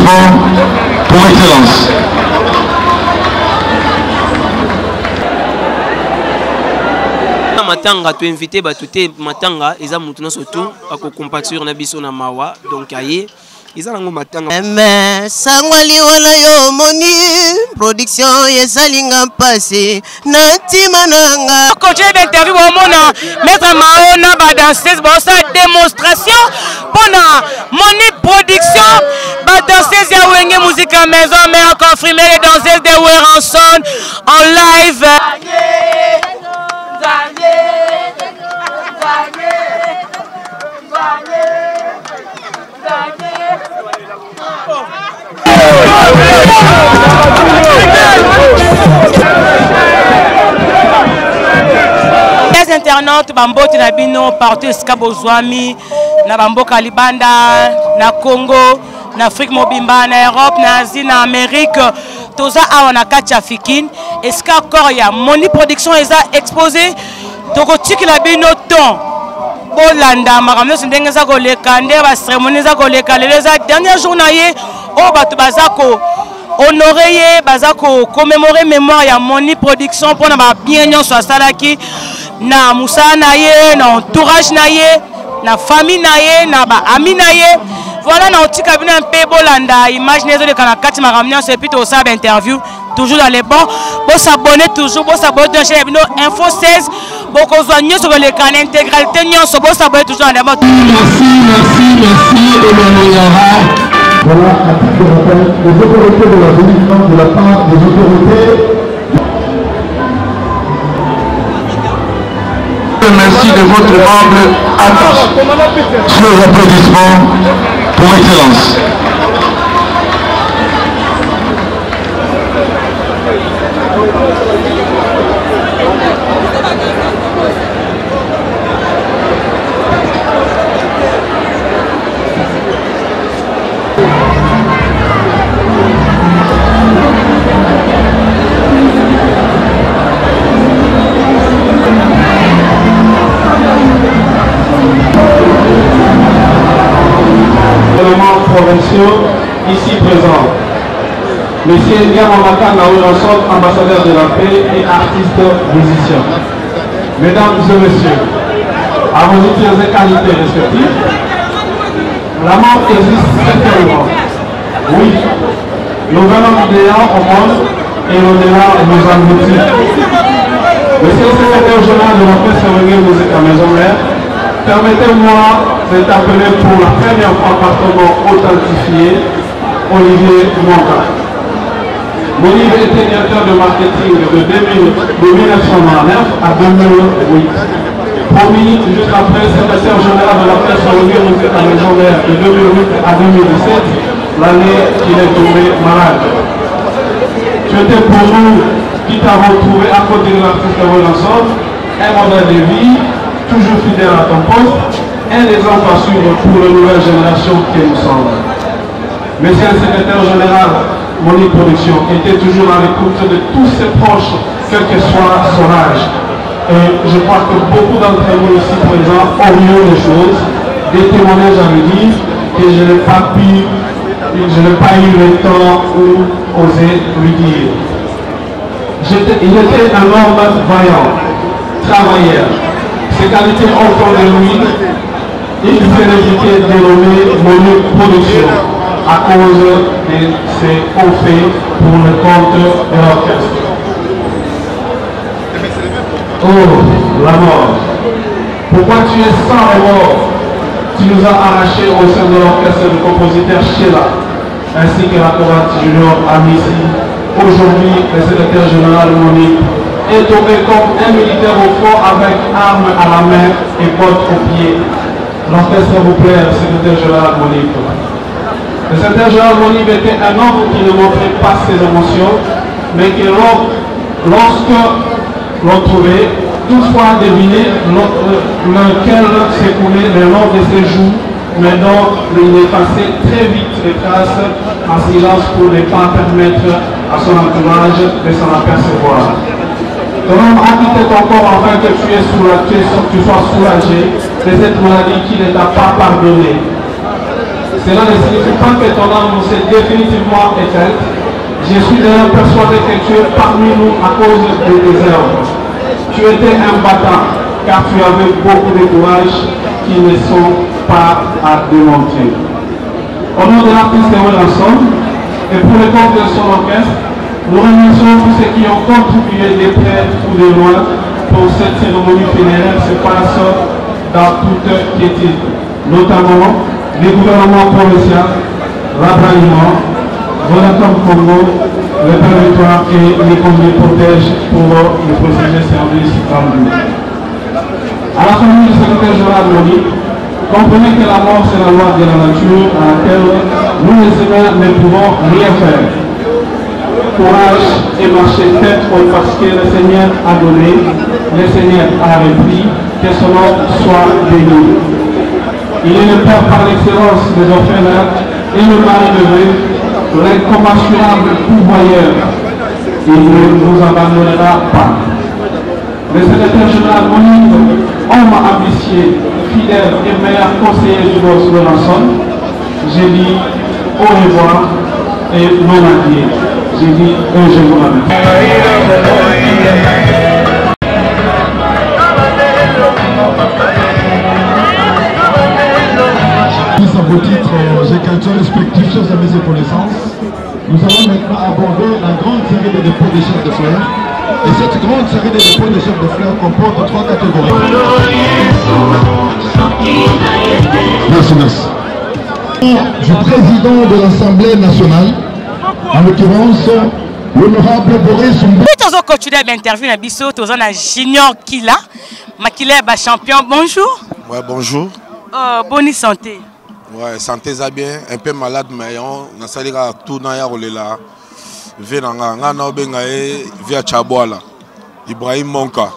applaudissements pour excellence. Matanga tu invité batute matanga eza mutu na soto ako compatir na biso na mawa donc aye eza nango matanga sangwali wala yo moni production yesalinga passé na timananga continuer d'interview au mona maître Maona ba danseuse ba sa démonstration pona moni production ba danseuse ya wenge musique à maison mais on confirmer les danseuses de Weranson en live. Les internautes bamboti na bino partout Skabozwami na bamboka Libanda na Congo na Afrique mobimba na Europe na Asie na Amérique toza awa na kati ya Fikine eska koya moni production eza exposé toko tikila bino ton bolanda makamno ndenge za koleka nde ba cérémonie za koleka lelo za dernier jour na ye o bato bazako honorer ye bazako commémorer mémoire ya moni production pona ba bien nyonso asalaki na musa na ye na entourage na ye na famille na ye na ba ami na ye. Voilà, on tika un peu bolanda. Imaginez le canal 4 maramnian, c'est plutôt ça d'interview. Toujours dans les bons. Vous s'abonnez toujours, vous s'abonnez chez Info 16. Beaucoup de sur le canal intégralité. Vous s'abonnez toujours dans les bons. Merci. Voilà, à titre de rappel, les autorités de la délivrance de la part des autorités. Merci de votre humble acte. Sur les applaudissements pour excellence. Provinciaux ici présents. Monsieur Edgar Amaka Naouranson, ambassadeur de la paix et artiste musicien. Mesdames et messieurs, à vos titres et qualités respectives, la mort existe certainement. Oui, nous venons d'ayant au monde et au-delà nous engloutit. Monsieur le secrétaire général de la paix et musique à Maison Mère, permettez-moi de t'appeler pour la première fois par ton nom authentifié, Olivier Monka. Mon livre était directeur de marketing de 1999 à 2008. Promis juste après secrétaire général de la presse reliée musique à Maison Mère de 2008 à 2017, l'année qu'il est tombé malade. Tu étais pour nous qui t'avons trouvé à côté de l'artiste de Weranson, un modèle de vie, toujours fidèle à ton poste, un exemple à suivre pour la nouvelle génération qui nous sommes. Monsieur le secrétaire général, Moni Production était toujours à l'écoute de tous ses proches, quel que soit son âge. Et je crois que beaucoup d'entre vous ici présents ont eu des choses, des témoignages à me dire que je n'ai pas eu le temps ou osé lui dire. Il était un homme vaillant, travailleur. Ses qualités au fond de lui, il célébrité dénommée Moni Production à cause de ses hauts faits pour le compte de l'orchestre. Oh, la mort. Pourquoi tu es sans remords? Tu nous as arrachés au sein de l'orchestre du compositeur Sheila, ainsi que la chorale junior Amici. Aujourd'hui, le secrétaire général Moni est tombé comme un militaire au front avec armes à la main et bottes aux pieds. L'orchestre vous plaît, secrétaire général Moni. Le secrétaire général Moni était un homme qui ne montrait pas ses émotions, mais que lorsque l'on trouvait, toutefois deviner lequel s'écoulait le long de ses joues, mais dont il effaçait très vite les traces en silence pour ne pas permettre à son entourage de s'en apercevoir. Ton homme a quitté ton corps afin que tu sois soulagé de cette maladie qui ne t'a pas pardonné. Cela ne signifie pas que ton âme s'est définitivement éteinte. Je suis d'ailleurs persuadé que tu es parmi nous à cause des désordres. Tu étais un battant, car tu avais beaucoup de courage qui ne sont pas à démontrer. Au nom de l'artiste Wilson et pour le compte de son orchestre, nous remercions tous ceux qui ont contribué de près ou de loin pour cette cérémonie funéraire se passe dans toute quiétude, notamment les gouvernements provinciaux, l'Abraham, Vodacom Congo, le territoire et les conduits protègent pour le précieux service rendu. À la famille du secrétaire général Monique, comprenez que la mort c'est la loi de la nature à laquelle nous les humains ne pouvons rien faire. Courage et marchez tête haute parce que le Seigneur a donné, le Seigneur a repris, que son nom soit béni. Il est le Père par l'excellence des orphelins et le mari de Dieu, l'incommensurable pourvoyeur. Il ne nous abandonnera pas. Le secrétaire général Monique, homme ambitieux, fidèle et meilleur conseiller du boss de Ranson, j'ai dit au revoir et non adieu. J'ai dit je vous remercie. À vos titres, j'ai quelques respectifs, chers amis et connaissances. Nous allons maintenant aborder la grande série de dépôts de chefs de fleurs. Et cette grande série de dépôts de chefs de fleurs comporte 3 catégories. Merci, merci. Du président de l'Assemblée nationale, en l'occurrence, l'honorable Boris Mbou. Nous allons continuer l'interview à Bissot, nous avons Junior Kila, Makila champion. Bonjour. Ouais, bonjour. Bonne santé. Ouais, santé ça bien, un peu malade mais on a sali ka tout na ya rolela. Venanga ngana obenga e via Chabwala. Ibrahim Monka.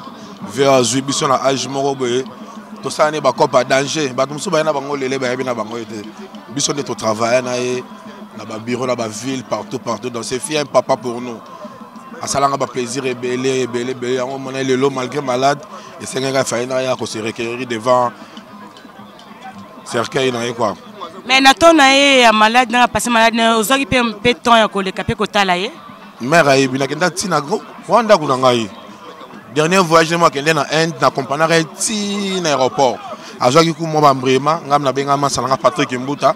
Via Zubiso na âge moko boye. To ça ne ba kopa danger, ba tumso ba na bango lele ba na bango ete. Biso de to travailler na e na ba bureau na ba ville partout donc c'est fier un papa pour nous. Asalanga ba plaisir belé on mona lelo malgré malade et c'est nga fa na ya ko se requérir devant cercueil na quoi. Mais natona e malade na passé malade aux oki pe temps ya ko le capé ko tala ye. Mère ayi bina kenda tina go wanda kuna ngai. Dernier voyage moi kende na Inde na compagnie ti na aéroport. Azoki ku mo ba mbrema ngam na benga masalanga Patrick Mbuta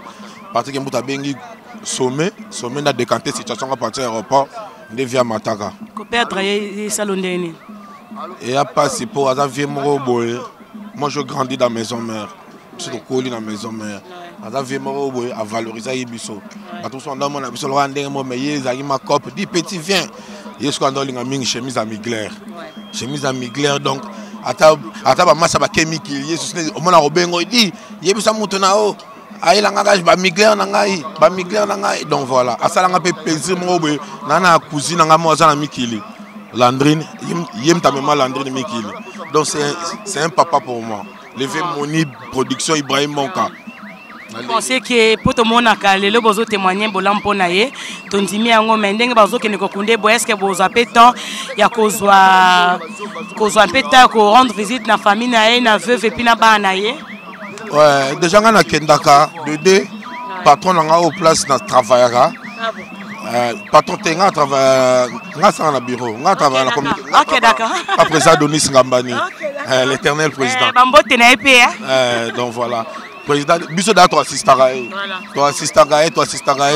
bengi sommet na décanter situation à partir aéroport de via Mataka. Ko perdre ye salon ndeni. Et a passé pour à vie mo boy. Moi je grandis dans maison mère. Je suis collé dans la maison mère. À valoriser les bisous. À tout son nom, on a besoin de rendre mais il ma copie. Dis petit viens. Il y a ce qu'on a une chemise à migler. Chemise à migler donc. À ta masse à kémique. Il y a ce qu'on a robengo. Il dit il y a besoin de monter là-haut. Aïe la ngage ba migler nangai. Donc voilà. À ça la ngapé plaisir mo boy. Nana cousine nga mo za na mikili. Landrine, yem ta maman Landrine mikili. Donc c'est un papa pour moi. Levé Moni production Ibrahim Monka. Je pense que pour tout le monde, les gens témoigner pour naye, tondimi ango mendenge bazo ke nekokunde bo est-ce que vous avez temps ya kozwa peta ko rendre visite na famille naye na veuve et puis na ba naye. Ouais, déjà ngana kendaka de patron nga au place na travaillera. Patron tenga travaille nga sa na bureau, nga travaille na communication. OK, d'accord. Après ça Donis Ngambani, l'éternel président. Bambote na EP donc voilà. Président, Bisso da toi assistarae. Toi assistarae,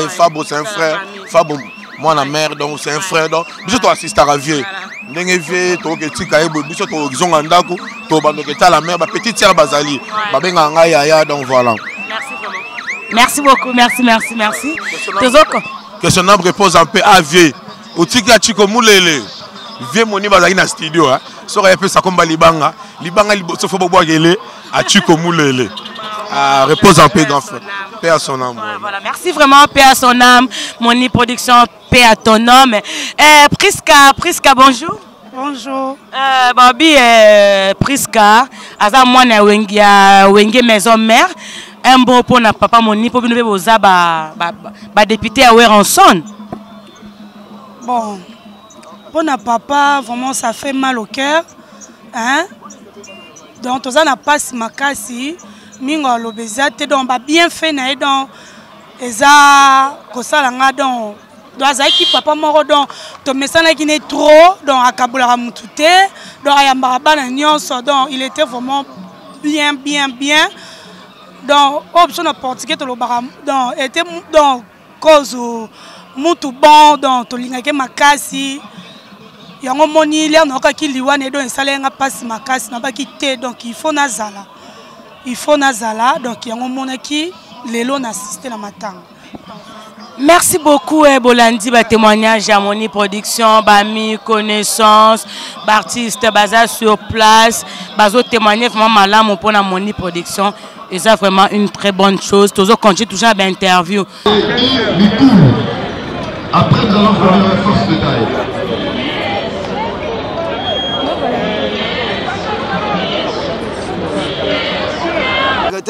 Fabo c'est un frère. Fabo moi la mère donc c'est un frère donc Bisso toi assistarae vieux. Ndenge vieux to ke tika ebo Bisso to zonga ndako to bando ke ta la mère ba petite sœur bazali. Ba benga nga yaya donc voilà. Merci vraiment. Merci beaucoup, merci. Tozoko. Que son âme repose en paix à vieux. Au tika chiko mulele. Vieux moni bazali na studio hein. Sora peu ça comme libanga liboso fo bobo gele a chiko mulele. Repose en paix, grand frère. Paix à son âme. Voilà, merci vraiment, paix à son âme. Moni Production, paix à ton homme. Priska, bonjour. Bonjour. Babi, Priska, Aza Mwana Wenge Maison Mère. Un bon pour na papa Moni, pour nous oza ba député à Weranson. Bon, pour na papa, vraiment ça fait mal au cœur. Hein? Donc, on n'a pas si makasi. Mingo l'obésité donc bien fait na donc eza kosala nga donc azalaki papa moko donc tomesanaki ne trop donc akabolaka mutu te donc ayambaka bana nyonso donc il était vraiment bien donc option na portugais tolobaka donc était donc cause mutu bon donc tolingaki makasi yango moni lia nakaki liwane donc esalenga pasi makasi nabaki te donc il faut nazala donc yango monaki lelo na assisté na matanga. Merci beaucoup Bolandi ba témoignage à Moni Production, bami connaissance, artistes basés sur place, bazo témoigner vraiment malamu pour la Moni Production et ça vraiment une très bonne chose. Toujours continuer toujours à interview. Après nous allons faire une force de taille.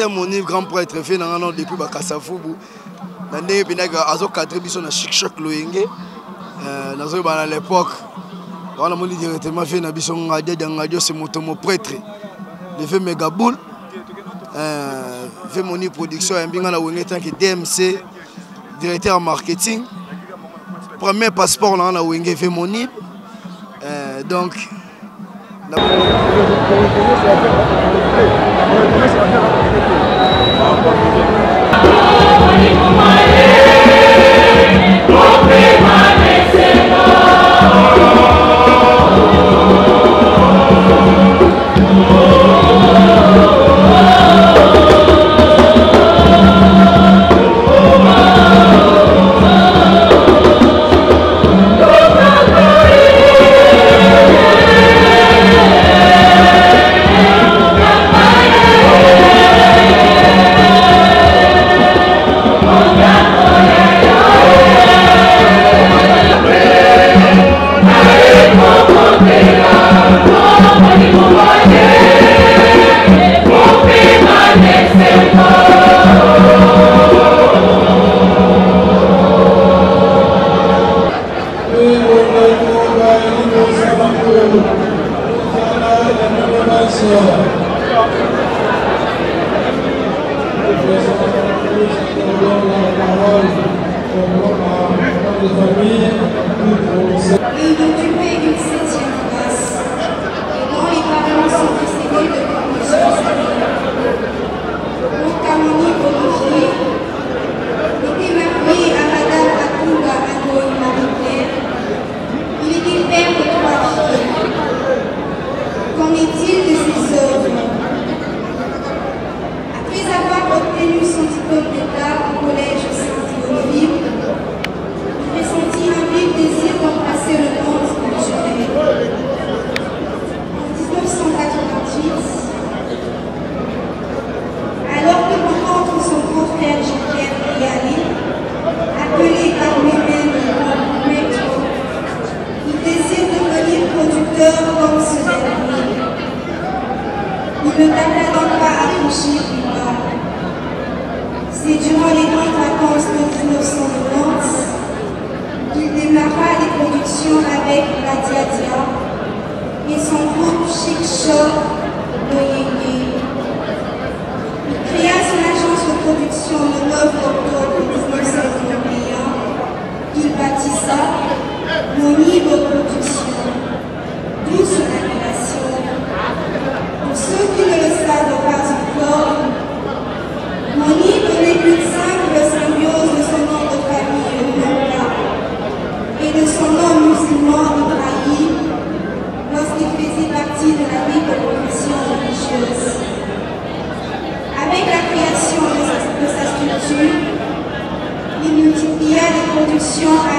Moni grand prêtre fait dans depuis Bakasafubu. Nandé binaga azo cadré biso na chic choc loyenge nazo ba à l'époque on a moni directement fait na biso ngadio c'est motomo prêtre le fait méga boule fait Moni Production mbinga na wenge tant que DMC directeur marketing premier passeport là na wenge fait Moni donc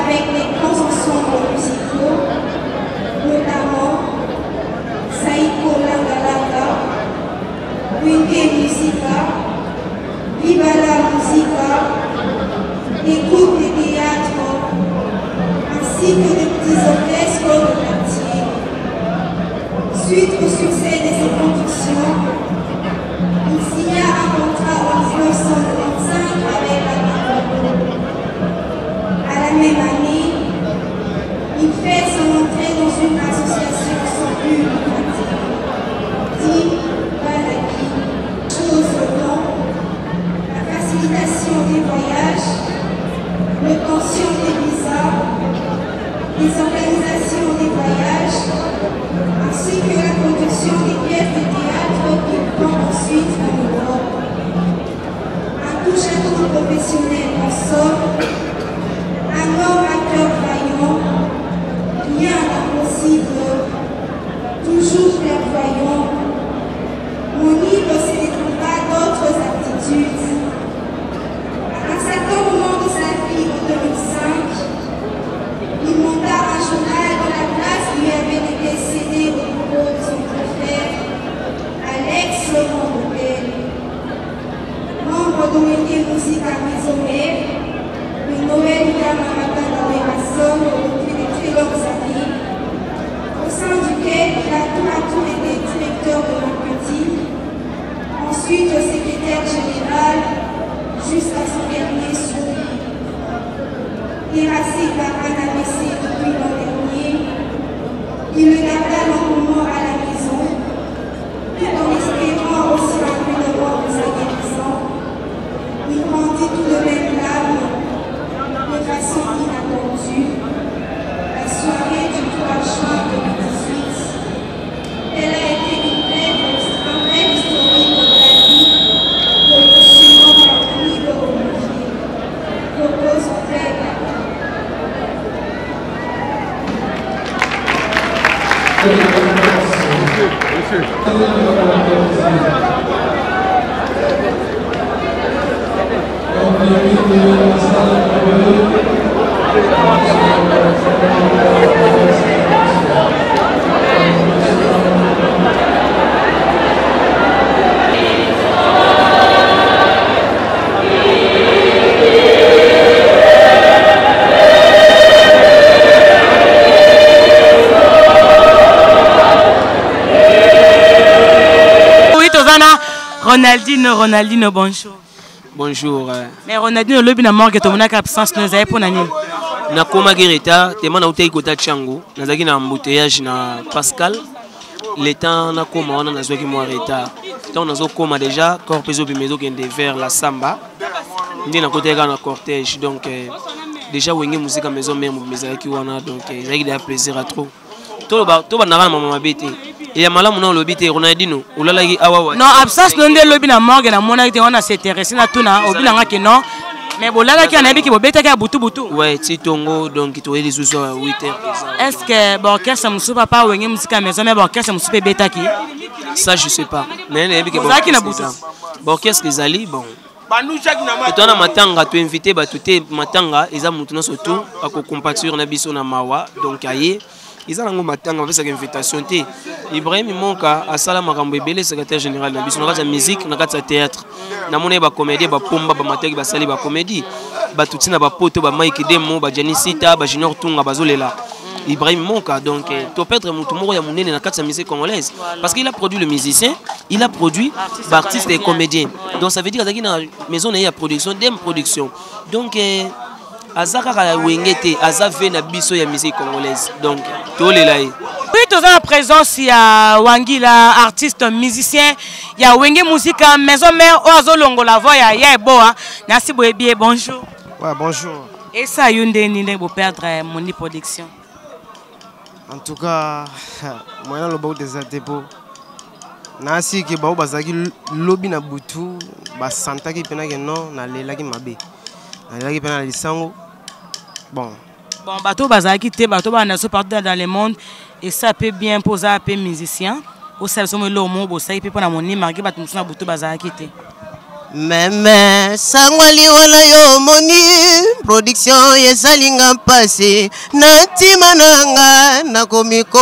avec les grands ensembles musicaux, notamment Saïko Langalanga, Wenge Musica, Viva la Musica, des groupes de théâtre, ainsi que des petits orchestres de quartier. Suite au succès de ces productions, il signa un contrat en 1995 avec la Cameroun. À la même année, il fait son entrée dans une association sans but lucratif, dit Balaki, chose dont la facilitation des des voyages, l'obtention des visas, les organisations des voyages, ainsi que la production des pièces de théâtre qui vont ensuite en Europe. Un touche-à-tout professionnel en somme, un homme acteur vaillant, rien d'impossible, toujours clairvoyant. Mon livre se détrouvera d'autres aptitudes. À un certain moment de sa vie, en 2005, il monta un journal dont la place lui avait été cédée au bureau de son frère, Alex Laurent-Bobel. Membre d'Omédier Musique à Maison-Mère, le Noël Yamamata d'Aberasson depuis de très longues années, au sein duquel il a tour à tour été directeur de marketing, ensuite secrétaire général, jusqu'à son dernier sourire. Déraciné par un AVC depuis l'an dernier, il le garda lentement à la maison, tout en espérant aussi rapidement de sa guérison. Il grandit tout de même l'âme, de façon inattendue. La soirée du 3 juin 2018, elle a été une brève historique de la vie de M. Marc-Louis Olivier, propose en fait. Ronaldinho, bonjour. Bonjour. Mais Ronaldinho, le bin mort que ton absence nous a pour nani. Na koma gereta, te mana utei kota chango, na zaki na embouteillage na Pascal. Le temps na koma on na zoki mo retard. Tant na zo koma déjà corps peso bimezo kende vers la samba. Ndi na côté na cortège donc déjà wenge musique à maison même mezaki wana donc zaki da plaisir à trop. To ba na mama mabete. Et ya malamu na lobite Ronaldinho olalaki awawa. Non, absence non de lobi na morgue na mona te wana s'intéressé na tuna obina nga ke non. Mais bolala ki anabi ki bobeta ka butu. Ouais, Titongo donc to les sous 8h. Est-ce que orchestre musu papa wenge musique à maison mais orchestre musu pe beta ki? Ça je sais pas. Mais anabi ki zaki na butu. Orchestre les ali bon. Et toi na matanga tu invité ba tuté matanga eza mutu na surtout ako compatir na biso na mawa donc aye. Ils ont matanga avec cette invitation. Ibrahim Monka a sala makambo ebele secrétaire général na biso na kata musique na kata théâtre. Na mona ba comédie ba pomba ba mateki ba sali ba comédie. Ba tutina ba poto ba Mike Demo ba Janisita ba Junior Tunga ba zolela. Ibrahim Monka donc to perdre mutu moko ya munene na kata musique congolaise parce qu'il a produit le musicien, il a produit artiste et comédien. Donc ça veut dire que dans la maison il y a production dem production. Donc Azaka ka wengete azave na biso ya musique congolaise donc tolela yi. Oui, tu as la présence il y a Wangila artiste musicien, il y a Wenge musique maison mère ozo longo la voix ya boa. Merci bien bonjour. Ouais, bonjour. Et ça yunde ni ne perdre mon production. En tout cas, moi le beau des dépôts. Nasi ki ba bazaki lobi na butu ba santa ki pena ke non na lela ki mabe. Qui pena lisango. Bon, bateau bazaki te bateau ba na so partout dans le monde et ça peut bien poser un peu musicien. Au sein de le mot bo ça peut pas na moni marqué bateau na bateau bazaki te. Meme sangwali wala yo moni production yesalinga passé natima nanga nakomiko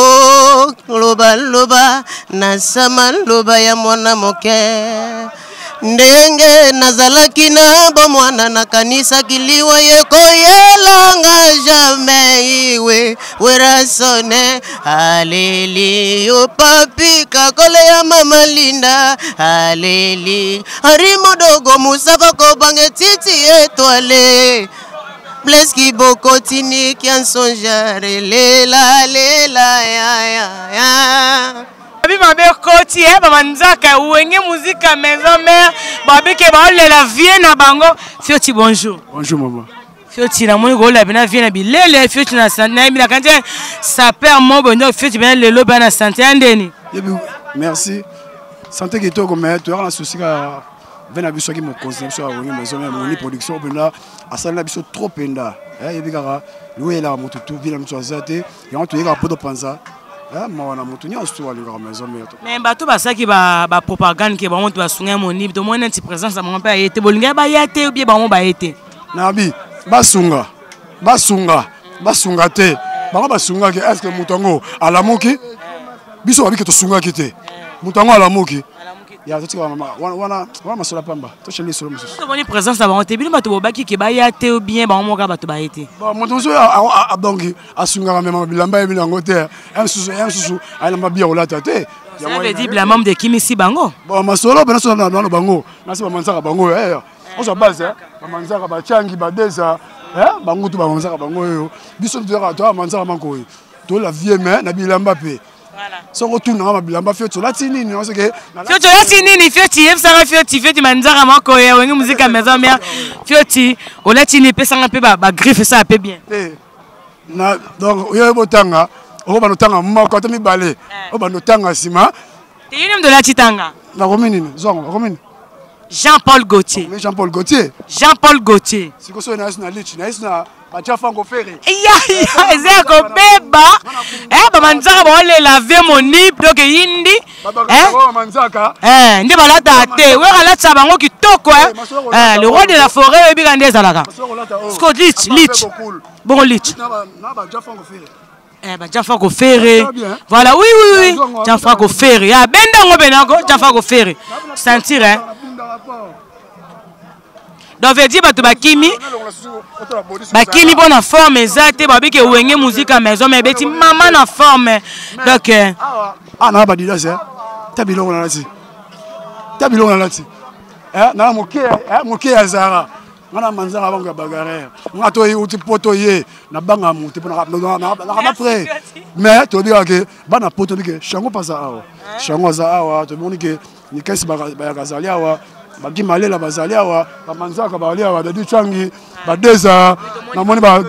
loba na sama loba ya mwana moke ndenge nazalaki na bomwana na kanisa kiliwa yekoyelanga jamais iwe werasone aleli o papi kakole ya mama linda aleli harimo dogo musafa ko bange titi étoilé Bleski bokotini kian sonjare lela ya babi mabe koti bamanzaka wenge musique maison mère babi ke ba la vie na bango Fioti bonjour. Bonjour maman. Fioti na moni ko la bina vie na bilele Fioti na santé na bila kanje ça perd mon bonheur Fioti bina lelo bana santé andeni. Merci. Santé qui toi comme tu as un souci à venir biso qui me conseille sur wenge maison mère moni production bina asala biso trop penda. Et bikara loué la moto tout ville mso azate et on te yeka poto panza. Mais bato basaki ba propagande ke ba monte basunga moni to mona ti présence à mon père était bolinga ba yate ou bien ba mon ba été nabi basunga te ba basunga ke est-ce que mutango alamuki biso babike to sunga kite mutango alamuki ya to mama wana masola pamba to cheli solo muso to moni présence à ba monte bino bato bobaki ke ba yate ou bien ba mon ga bato ba été ba mutango donc asunga même bilamba ebina ngote un susu ala mabia olata te ça veut dire la membre de Kimisi bango bon masolo bana so na bango na se ba manzaka bango on se base ba manzaka ba changi ba deza bango tu ba manzaka bango yo biso tu to manzaka manko to la vie mais na bilamba pe voilà so retourne na bilamba Fioti la tinini on se que Fioti la tinini Fioti ça Fioti manzaka manko yo wengi musique à maison mère Fioti o la tinini pe sanga pe ba griffe ça pe bien na donc yo botanga o ba notanga moko to mi balé o ba notanga sima te yinem de la titanga na komini zongo komini Jean-Paul Gauthier. Mais Jean-Paul Gauthier. Jean-Paul Gauthier. Si vous avez un lich, na Franco Ferré. Ya ko beba. Manzaka ba le laver mon nip donc yindi. Manzaka. Ndi balata te. We balata bango kitoko le roi de la forêt ebi kande zalaka. Sko lich. Bon lich. Na ba Jean-Franco Ferré. Jean-Franco Ferré. Voilà, oui. Jean-Franco Ferré. Ah, bendango benango Jean-Franco Ferré. Sentir donc veut dire bato bakimi bona forme exacte babi ke wenge musique à maison mais beti maman na forme donc na ba dila ça tabilo na lati na moke azara ngana manzaka bango bagarre ngato uti poto ye na banga muti pona na après mais to dire que bana poto que chango pasa awa chango za awa to moni que ni kesi ba kazali awa bagi malela bazali awa ba manzaka ba awa da changi ba deza na moni ba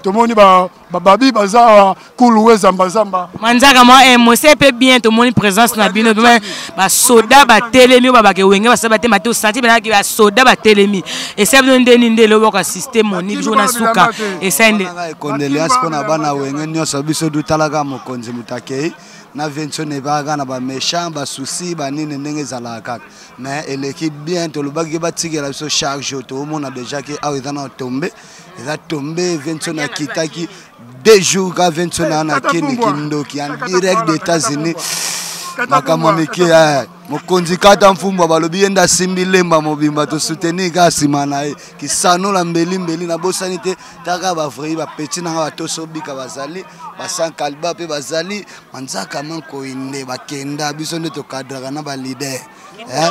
to moni ba babi bazawa kulu zamba manzaka moi mo sepe bien to moni présence na bino ba soda ba telemi ba ke wenge ba sabate mato senti ba ki ba soda ba telemi et ça bino ndeni ndelo ba système moni jona suka et ça ndé condoléances pona bana wenge nyoso biso dutalaka mokonzi mutakei na vention ne ba na ba méchant ba souci ba nini ndenge zalaka mais l'équipe bien to lo bagi ba tigela biso chaque jour to mona déjà que a ezana tomber eza tombé vention na kitaki 2 jours ka vention na kini kindoki en direct des États-Unis makama mike mokonzi kata mfumba balobi enda simbilemba mobimba to soutenir ka simana kisano la mbeli na bosani te taka ba vrai ba petit na ba tosobika bazali ba san kalba pe bazali manzaka manko inde bakenda biso nde to kadra na ba leader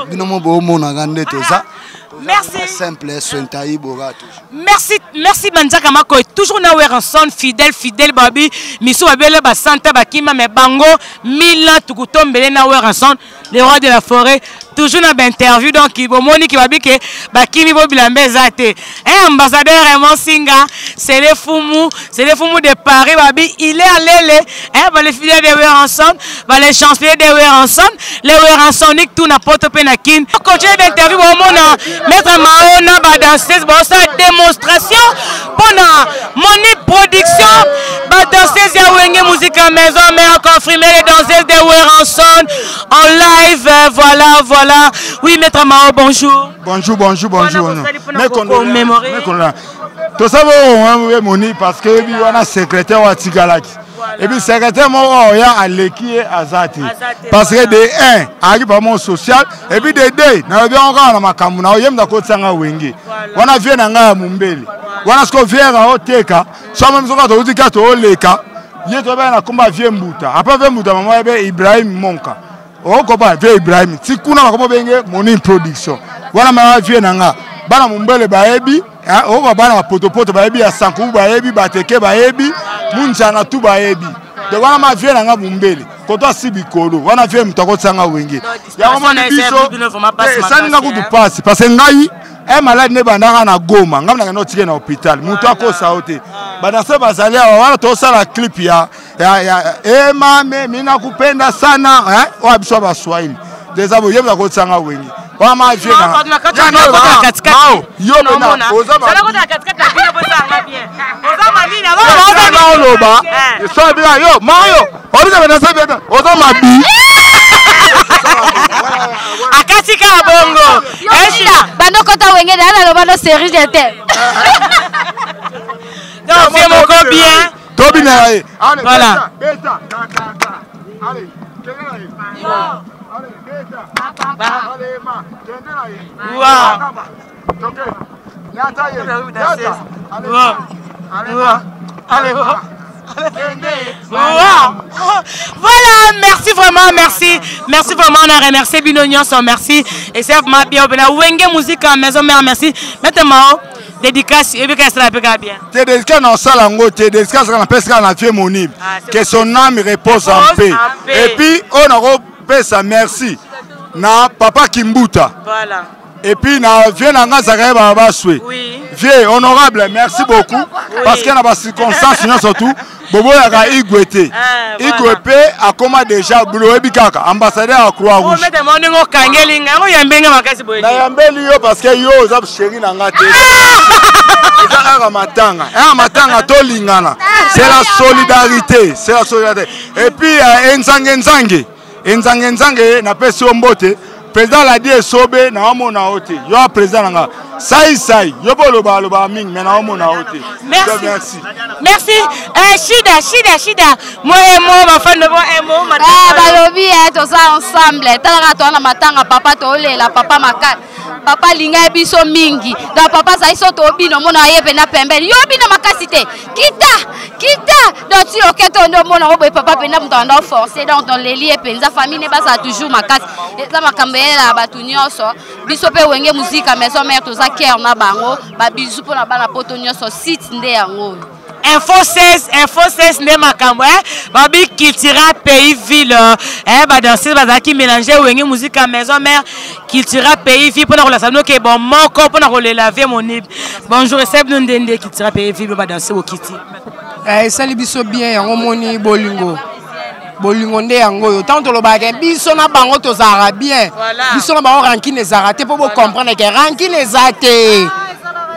bino mo bo mona gande to ça. Merci. Simple, merci Manzaka Mako est toujours na Weranson fidèle babi miso babele ba santa bakima me bango 1000 ans tukutombele na Weranson les rois de la forêt toujours na interview donc bomoni ki babi ke bakimi bo bilambe zate ambassadeur Raymond Singa c'est les fumu de Paris babi il est allé ba les fidèles de Weranson ba les chanceliers de Weranson les Weransoniques tout n'importe penakin continue d'interview bomona Maître Maona ba danseuse ba sa démonstration pendant Moni production ba danseuse ya wenge musique à maison mais on confirmé les danseuses de Weranson en live voilà oui Maître Mao bonjour mais tout ça va Moni parce que bi wana secrétaire wa Tigalaki et puis secrétaire moi ya aleki azati parce que de 1 arrive à mon social et puis de 2 na bien on na makambu na yemda ko tsanga wengi wana vie na nga mumbeli wana sko vie na oteka so même soka to utika to oleka ye to ba na komba vie mbuta apa vie mbuta mama be Ibrahim Monka o ko ba vie Ibrahim tikuna makomo benge Moni production wana ma vie na nga bana mumbele baebi o ko bana potopoto baebi ya sanku baebi bateke baebi munjana tu baebi de wana ma vie na nga mumbele koto si bikolo wana vie mutako tsanga wenge ya mona biso saninga kutu passe parce que ngai un malade ne bandanga na Goma ngam na tike na hôpital mutu akosa ote badanse bazali wana to sala clip ya mame mina kupenda sana wa biso ba Swahili déjà bo yeba ko tsanga wenge wa ma vie na katikati yo na ozama sala ko katikati na bino bosanga bien ozama nina ba loba so bien yo mayo obiza bana sabeta ozama bi akatika bongo eshida bando kota wenge na loba no série j'étais donc c'est mon bien Tobi na voilà allez voilà, merci vraiment, merci vraiment, on a remercié Binognon, merci, et c'est vraiment bien, Wenge musique à maison mère, merci, maintenant, dédicace, et bien, ça va bien. T'es dédicace dans ça, t'es dédicace dans la personne qui a fait mon livre, que son âme repose en paix, et puis, on a repris ça, merci, na papa Kimbuta. Voilà. Et puis, na vieux nanga Zagaye Babaswe. Oui. Vieux, honorable, merci beaucoup. Oui. Parce qu'il y a des circonstances, surtout, Bobo Yaga Igwete. Igwete a comment déjà, Boulo Ebikaka, ambassadeur à Croix-Rouge. On met des mots au Kangelinga, on y a un benga makasi boy. Na yambeli yo parce que yo zab chéri nanga te. Eza matanga. Matanga to lingana. C'est la solidarité, c'est la solidarité. Et puis Enzange na pesi ombote. Président l'a dit sobe na omo na ote. Yo président nga. Sai yo boloba loba ming mais na omo na ote. Merci. Shida. Moi ma fan de moi ma. Balobi to ça ensemble. Tala to na matanga papa to lela papa maka. Papa linga biso mingi. Da papa sai so to bino mona yebe na pembeni. Yo bino makasite. Kita. Donc si oketo ndo mona obo papa pena mutanda forcer donc dans les liens penza famille ne ba ça toujours makasi. Eza makambe la batu nyonso. Biso pe wenge musique maison mère to za kier na bango. Ba bisu pona bana poto nyonso site nde yango. Info 16 ne makambo babi cultura pays ville ba danser bazaki mélanger wenge musique à maison mère cultura pays ville pour la sano ke bon moko pour la laver mon nib. Bonjour c'est ndende cultura pays ville ba danser au kiti. Sali biso bien yango moni bolingo nde yango yo tant lo bagay biso na bango to zara bien biso na bango rankine zara te po bo comprendre que rankine zate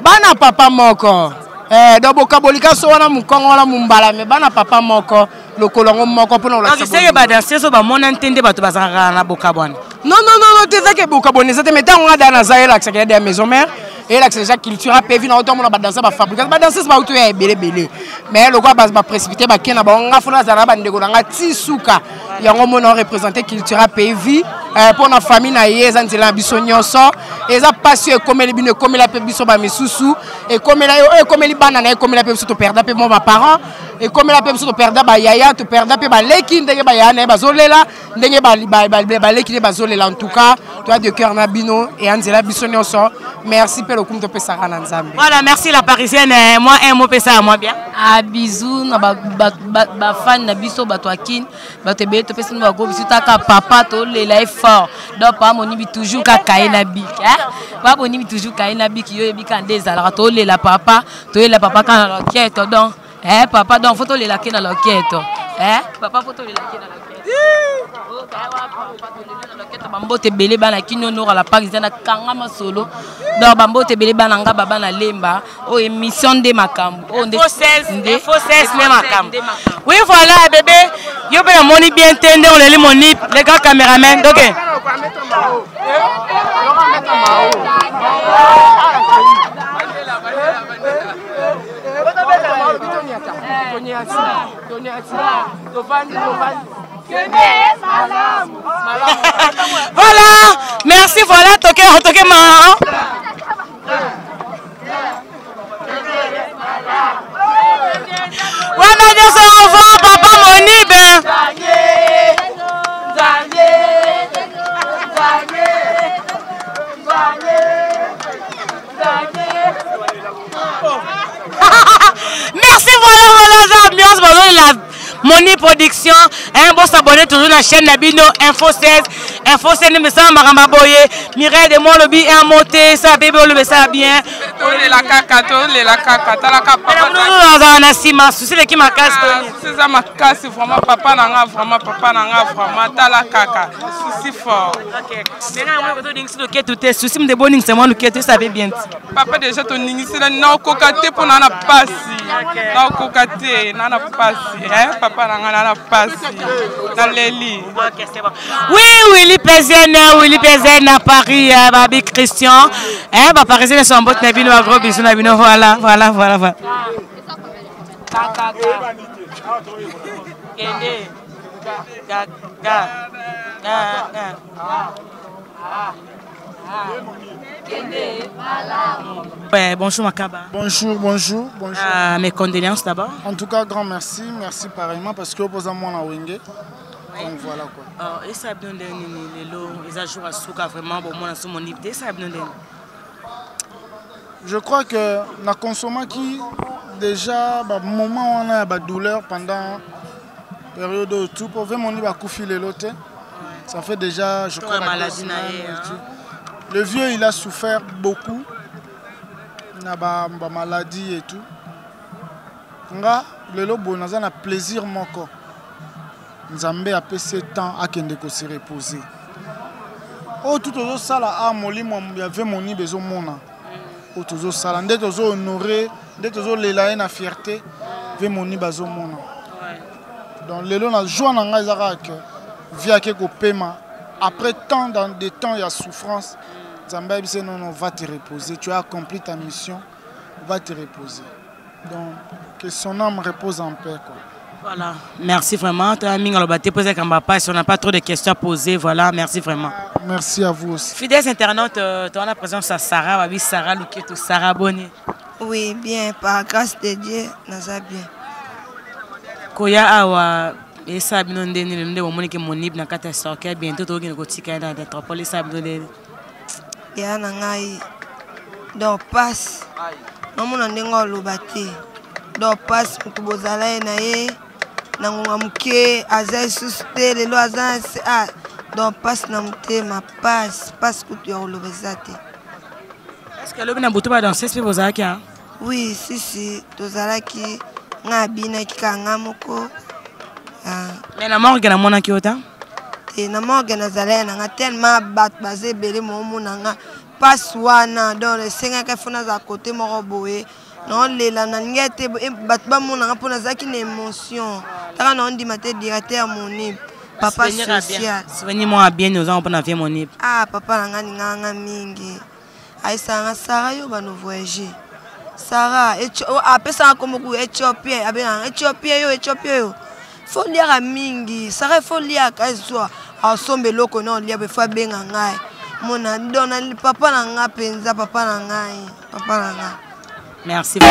bana papa moko do boka bolika so wana mukongo wana mumbala me bana papa moko lokolongo moko pona la donc c'est que ba danser so ba mona ntende bato bazanga na boka bwana non te ça que boka bonne zate mais tant on a dans Zaïla que c'est des maison mère et là c'est déjà culture pévi na autant on ba danser ba fabriquer ba danser ba auto ya belé mais le quoi ba précipiter ba kena ba nga fona zara ba ndeko nga tisuka yango mona représenter culture pévi pour na famille na yeza nzela biso nyonso eza passion comme les bino comme la biso ba misusu et comme les bana na comme la biso to perda pe mo ba parents et comme la biso to perda ba yaya to perda pe ba leki ndenge ba yana ba zolela ndenge ba leki ba zolela en tout cas toi de cœur na bino et nzela biso nyonso merci pe le kumto pe sara na nzambe. Voilà, merci la parisienne, moi un mot pe ça moi bien. Bisous na ba fan na biso ba toakin ba te be to pe sino ba go biso ta ka papa to lela fort donc pas mon ibi toujours ka kaina bik pas mon ibi toujours kaina bik yo ebi kan des ala to lela papa kan la quête donc papa donc faut to lela kena la quête papa faut to lela kena la quête bambote belé bana kino no la parisienne kanga masolo donc bambote belé bana nga baba na lemba o émission de makambo o Info 16 ne makambo. Oui voilà bébé yo be moni bien tende on les moni les gars caméramen donc voilà, merci, voilà, toqué ma. Voilà, nous sommes papa Monibe. Merci, voilà, l'ambiance, Moni Production. Bon s'abonner toujours à la chaîne Nabino Info 16. Info 16 me semble Marambaboye. Mireille de mon lobby est monté. Ça bébé le ça bien. La caca, la caca, la caca. C'est le qui m'a cassé. C'est ça ma casse vraiment papa nanga vraiment tala caca. C'est fort. OK. Maintenant on va dire que tout est souci de bonning c'est moi nous qui ça va bien. Papa déjà ton ningi c'est na kokate pour nana passi. Na kokate nana passi. Hein papa nana passi. Dans les lits. OK, c'est bon. Oui, Willy Pezen à Paris, Babi Christian. Bah parisien sont bot Nabino à gros bisous Nabino voilà. Bonjour Makaba. Bonjour. Mes condoléances d'abord. En tout cas, grand merci pareillement parce que opposant-moi à Wenge. Donc voilà quoi. Et ça a bien donné les lots, ils ajoutent à Souka vraiment bon moi dans mon livre, ça a bien donné. Je crois que la consommation qui déjà moment où on a douleur pendant période de tout pour vraiment on va couper les lots. Ça fait déjà je crois maladie le vieux il a souffert beaucoup. Il a ba maladie et tout. Nga le lot bon na plaisir moko. Nzambe a passé temps à kende ko se reposer. Oh tout aux sala a molimo ya ve moni bezo mona. Oh tout aux sala ndet aux honorer, ndet aux lela na fierté ve moni bazo mona. Donc lelo na joie na nga ezaka que via ke ko pema après tant dans des temps il y a souffrance. Nzambe bise non va te reposer, tu as accompli ta mission, va te reposer. Donc que son âme repose en paix quoi. Voilà, merci vraiment. Tu as mis posé comme papa, si on n'a pas trop de questions à poser, voilà, merci vraiment. Merci à vous aussi. Fidèles internautes, tu as la présence à Sarah, oui, Sarah Luketo, Sarah Bonnet. Oui, bien, par grâce de Dieu, nous allons bien. Koya awa, et ça, bien, on est monib na kata sorka bientôt tu vas kotika na métropole ça bien. Ya nangai, donc passe. Non mon andingo lobate, donc passe pour bozala na ye. Nangonga muke azai suste lelo azai ah donc passe na mute ma passe kutu ya olobezate. Est-ce que lobi na butu ba danser pe bozaki hein? Oui, si tozalaki ngabina kikanga moko. Mais na morgue na mona kiota? Et na morgue na zala na tellement bat basé belé mo nanga passe wana dans le senga ka fona za côté moko boye. Non les la nangete batba monanga pona zaki na émotion taka na ndi maté directeur monib papa social souvenir moi bien nous on pona vie monib papa nanga nganga mingi aisanga Sarah yo bano voyager Sarah apesa comme ku Éthiopie abena Éthiopie yo faut lire mingi Sarah faut lire kaiswa asombe loko na lia be fa benga ngai mona dona papa nanga penza papa nanga. Merci. Yeah.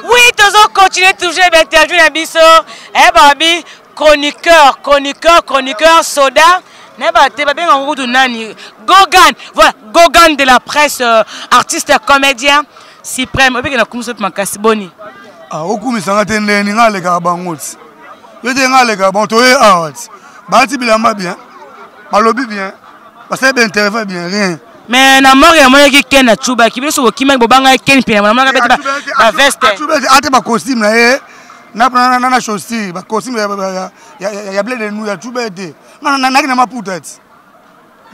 Oui, tous on continue toujours l'interview d'Abisso. Eh babi, chroniqueur, soda. Gogan, voilà, Gogan de la presse, artiste, comédien, suprême. Ah, au coup, mais ça a été né, n'a les gars, bangots. Je dis, n'a les gars, bon, toi, ah, Banti bilama bien, balobi bien, parce que ben terre bien rien. Mais na mort ya moya ki ken na chuba ki biso ki mek bobanga ken pe na manga beta ba veste. Ate ba costume na ye, na chaussure, ba costume ya blé de nous ya chuba ete. Na maputa ete.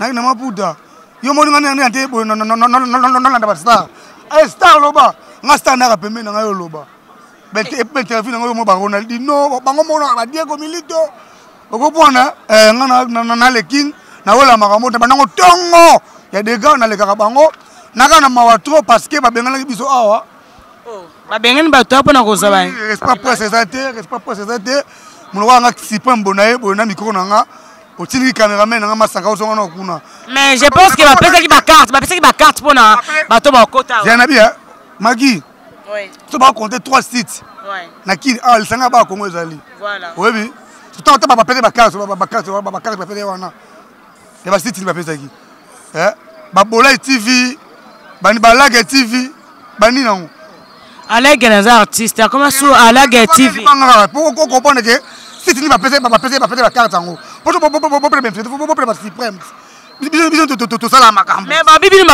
Na maputa. Yo moni ngana ante bo no na ba star. Eh star loba, nga star na ka pembe na yo loba. Ben terre na yo mo ba Ronaldinho, bango mo na ba Diego Milito. Okopona na le king na wala makamota banango tongo ya des gars na le karabango naka na mawa trop parce que ba bengana biso awa ba bengana ba to pona ko saba respect précédente mon wa nga sipa mbonaye bona micro nanga otini cameraman nanga masaka osonga na kuna. Mais je pense que ba pesa ki ba carte pona ba to ba kota yana bien Magi oui to ba compter 3 sites ouais na ki le sanga ba Congo ezali voilà oui tout le temps papa pète ba carte ba pète wana et ba site ba pète qui ba Bola TV bani Balague TV bani nango Alague les artistes comment sur Alague TV pour comprendre que site ni ba pète ba carte ngo pour ba suprême biso to sala makambo mais ba bibi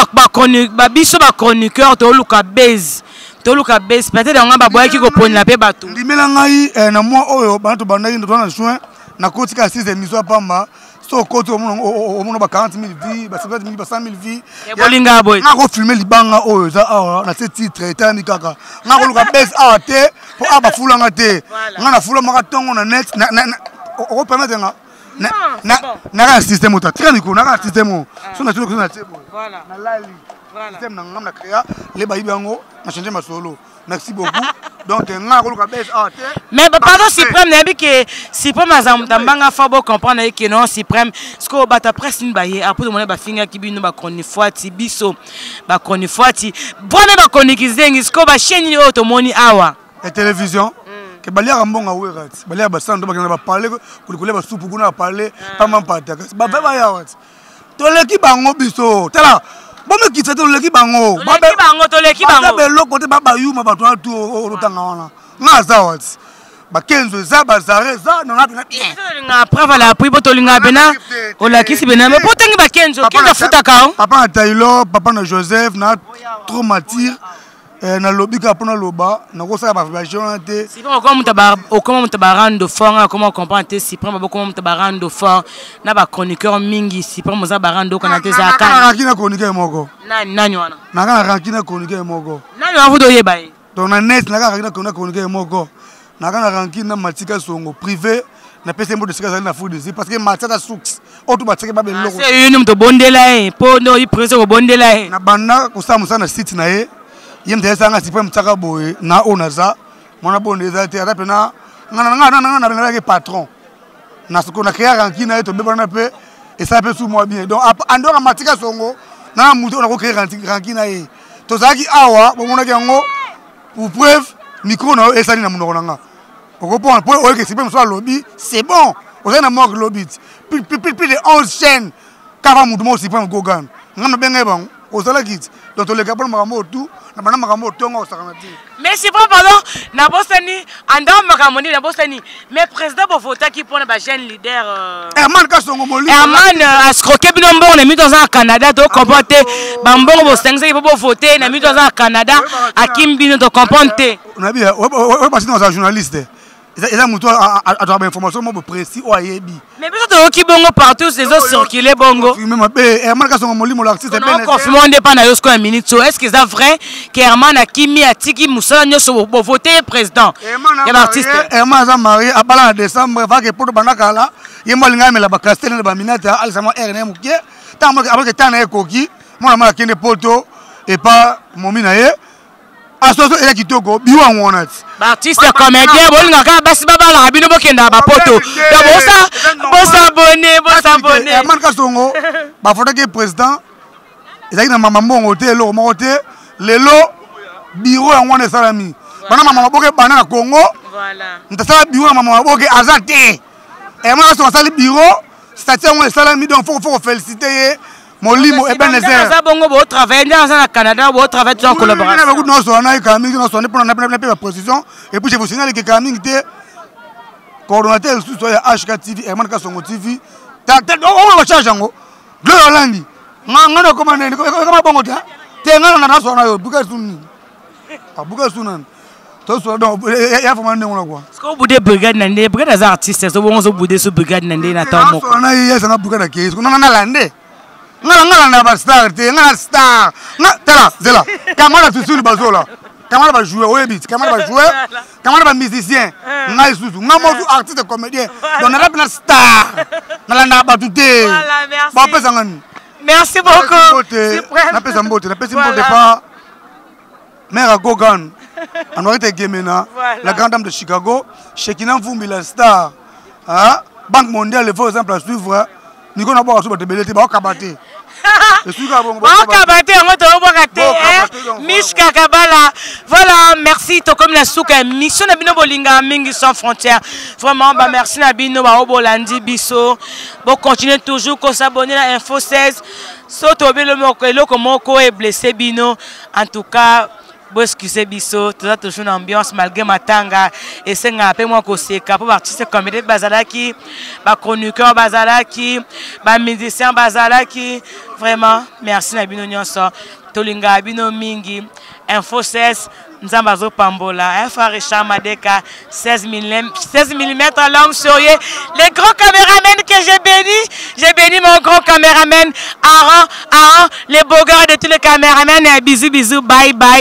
ba biso ba chroniqueur to luka base peut-être on va boire qui koponi la pe bato limela ngai na moi oyo bantu bandaki ndo na juin na koti ka 6 émissions pamba so koti omono ba 40,000 vies ba 50,000 ba 100,000 vies ya bolinga boy na ko filmer libanga oyo za awa na ce titre etani kaka na ko luka base awa te po aba fulanga te nga na fula maka tongo na net na o permettre nga na système auto très nico na système so na tuko na tebo voilà na lali voilà système na ngam na créa les bayi bango na changer ma solo merci beaucoup donc nga ko luka base awa te mais pardon suprême na bi que suprême azam tambanga fa bo comprendre que non suprême ce que bata presse ni baye après de mon ba finga ki bino ba chronifuati biso ba chronifuati bona ba chronikizengi ce que ba chaîne auto moni awa la télévision que balia mbonga werat balia ba sando ba ba parler kulikule ba supu kuna parler pas même pas ba ba ya wat to leki bango biso tala bomo kitsa to leki bango ba lo côté ba yuma ba to tu otanga wana nga za wat ba kenzo za ba zare za na bien nga preuve la puis boto linga bena o la kisi bena mais potengi ba kenzo futa kao papa na Taylor papa na Joseph na trop matir na lobby ka pona loba na ko sa ba jonate si pas comment mutabarando fort comment comprendre si prend ba comment mutabarando fort na ba chroniqueur mingi si prend moza barando kana te za kana kina chroniqueur moko nani wana na kana kina chroniqueur moko nani wa vudo yeba yi donc na net na kana chroniqueur moko na kana kina matika songo privé na pese mbo de sika na food parce que matata souks otu batike ba beloko c'est une mto bondela e po no i presse ko bondela e na banda ko samusa na site na ye yemte sanga sipa mtsaka boye na onaza mona bondeza te ata pena ngana na ke patron na soko na créer rankina eto beba na pe et ça peut sous moi bien donc andora matika songo na muto na ko créer rankina e to zaki awa bo mona yango pour preuve micro na esali na munoko nanga okopona po oyo ke sipa mso lobby c'est bon oza na mok lobby plus de 11 chaînes kava muto mo sipa Gogan ngana benga bango ozala kit donc to le kapon makambo tout na bana makambo tongo sakanati mais c'est pas pardon na bosani anda makamoni na bosani mais président bo vota qui pona ba jeune leader Herman Kasongo Moli Herman ascroqué bino mbongo na mi dans un Canada to comprendre ba mbongo bo sengze bo voter na mi dans un Canada akim bino to comprendre na bien ouais parce que nous journaliste eza muto a droit information mo précis o ayebi mais biso to ki bongo partout ces autres circuler bongo même be Herman Kasongo Moli mo l'artiste ben on confirme on dépend na yosko un minute est-ce que c'est vrai que Herman akimi atiki musala nyoso bo voter président ya l'artiste Herman za marié a bala en décembre va que pour banaka la yemba linga mela ba castel na ba minata alisama RN mukie tambo avec tant na ekoki mona mala kende poto et pas momina ye asoso ela kitoko biwa ngona artiste comédien bolinga ka basi babala abino bokenda ba poto bosa abonné Herman Kasongo ba foto ke président ezaki na mama mbongo te eloko moko te lelo bureau yango wana esalami bana mama maboke bana na Congo ntasala bureau ya mama maboke aza te emona so asali bureau statut yango esalami donc faut féliciter ye molimo Ebenezer ça bongo bo travailler dans le Canada bo travailler tout en collaboration beaucoup de gens na Kaming na sonné pour na la précision et puis je vous signale que Kaming était coordonnateur sous ya HK TV et Manka Songo TV ta on va charger ngo le Hollandi ngana commandé comment bongo te ngana na so na yo buka sunu abuka sunan to so donc ya faut mande ngona quoi est-ce que vous des brigade nande brigade des artistes so bon so boudé so brigade nande na ta mo na yes na buka na ke so na lande ngala na ba star te ngala star na tala zela kamara tusuli bazola kamara ba jouer oyebi kamara ba jouer kamara ba musicien ngai susu ngamozu artiste comédien donc na na star ngala na ba tuté ba pesa ngani merci beaucoup na pesa mbote pas mère Gogan Anorite Gemena la grande dame de Chicago Shekina Vumbi la star hein Banque mondiale il faut exemple à suivre Nico na boka so ba belete ba kabate Mishka Kabala. Voilà, merci. Comme la souka, mission Nabino Bolinga, Mingi sans frontières. Vraiment, bah, merci Nabino, bah, Obolandi, Bisso. Bon, continuez toujours, qu'on s'abonne à Info 16. Sotobe le moko est blessé, Bino. En tout cas, bon, excusez Bisso, tout ça, toujours une ambiance malgré Matanga. Et c'est un peu moins que pour artiste comédien Bazalaki, bah, chroniqueur Bazalaki, bah, musicien Bazalaki. Vraiment, merci Nabino Nyonso. Tolinga Abino Mingi, Info 16, Nzambazo Pambola, Info Richard Madeka, 16 mm l'homme sérieux. Les grands caméramans que j'ai béni mon grand caméraman, Aaron, les beaux gars de tous les caméramans, bisous, bye bye.